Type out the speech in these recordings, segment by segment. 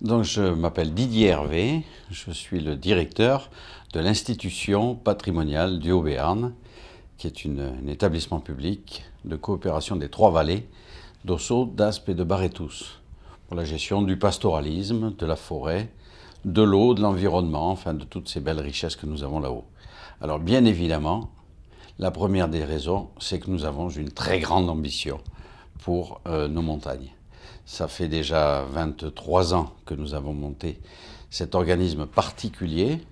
Donc, je m'appelle Didier Hervé, je suis le directeur de l'institution patrimoniale du Haut-Béarn, qui est un établissement public de coopération des trois vallées, d'Ossau, d'Aspe et de Barétous, pour la gestion du pastoralisme, de la forêt, de l'eau, de l'environnement, enfin de toutes ces belles richesses que nous avons là-haut. Alors bien évidemment, la première des raisons, c'est que nous avons une très grande ambition pour nos montagnes. Ça fait déjà 23 ans que nous avons monté cet organisme particulier.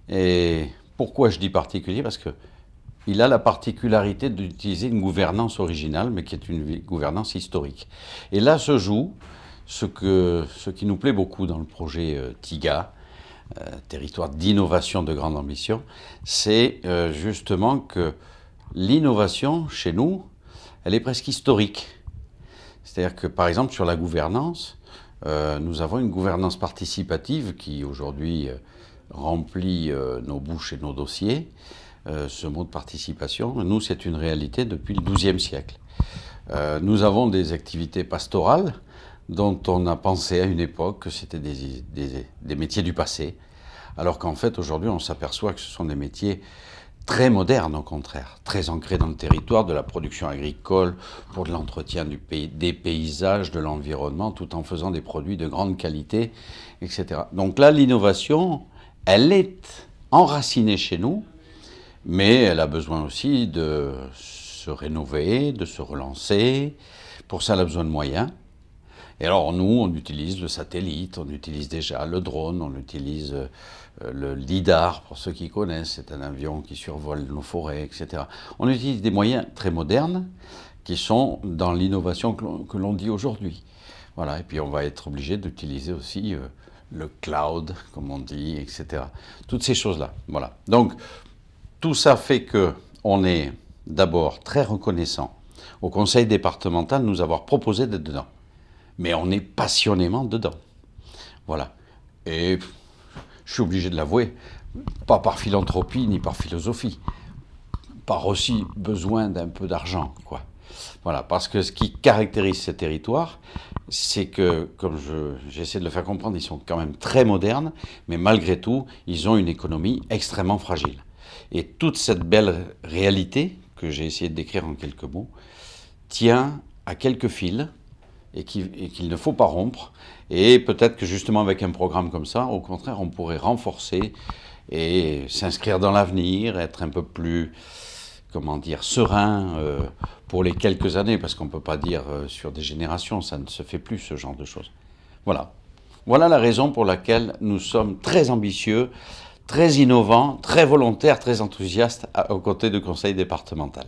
Et pourquoi je dis particulier? Parce qu'il a la particularité d'utiliser une gouvernance originale, mais qui est une gouvernance historique. Et là se joue ce qui nous plaît beaucoup dans le projet TIGA, territoire d'innovation de grande ambition, c'est justement que l'innovation, chez nous, elle est presque historique. C'est-à-dire que, par exemple, sur la gouvernance, nous avons une gouvernance participative qui, aujourd'hui, remplit nos bouches et nos dossiers. Ce mot de participation, nous, c'est une réalité depuis le XIIe siècle. Nous avons des activités pastorales dont on a pensé à une époque que c'était des métiers du passé, alors qu'en fait, aujourd'hui, on s'aperçoit que ce sont des métiers très moderne, au contraire, très ancré dans le territoire, de la production agricole, pour de l'entretien des paysages, de l'environnement, tout en faisant des produits de grande qualité, etc. Donc là, l'innovation, elle est enracinée chez nous, mais elle a besoin aussi de se rénover, de se relancer. Pour ça, elle a besoin de moyens. Et alors nous, on utilise le satellite, on utilise déjà le drone, on utilise le lidar, pour ceux qui connaissent, c'est un avion qui survole nos forêts, etc. On utilise des moyens très modernes qui sont dans l'innovation que l'on dit aujourd'hui. Voilà, et puis on va être obligé d'utiliser aussi le cloud, comme on dit, etc. Toutes ces choses-là, voilà. Donc tout ça fait qu'on est d'abord très reconnaissant au conseil départemental de nous avoir proposé d'être dedans. Mais on est passionnément dedans. Voilà. Et je suis obligé de l'avouer, pas par philanthropie ni par philosophie, par aussi besoin d'un peu d'argent, quoi. Voilà, parce que ce qui caractérise ces territoires, c'est que, comme j'essaie de le faire comprendre, ils sont quand même très modernes, mais malgré tout, ils ont une économie extrêmement fragile. Et toute cette belle réalité, que j'ai essayé de décrire en quelques mots, tient à quelques fils, et qu'il ne faut pas rompre. Et peut-être que justement avec un programme comme ça, au contraire, on pourrait renforcer et s'inscrire dans l'avenir, être un peu plus, comment dire, serein pour les quelques années, parce qu'on ne peut pas dire sur des générations, ça ne se fait plus ce genre de choses. Voilà. Voilà la raison pour laquelle nous sommes très ambitieux, très innovants, très volontaires, très enthousiastes aux côtés du conseil départemental.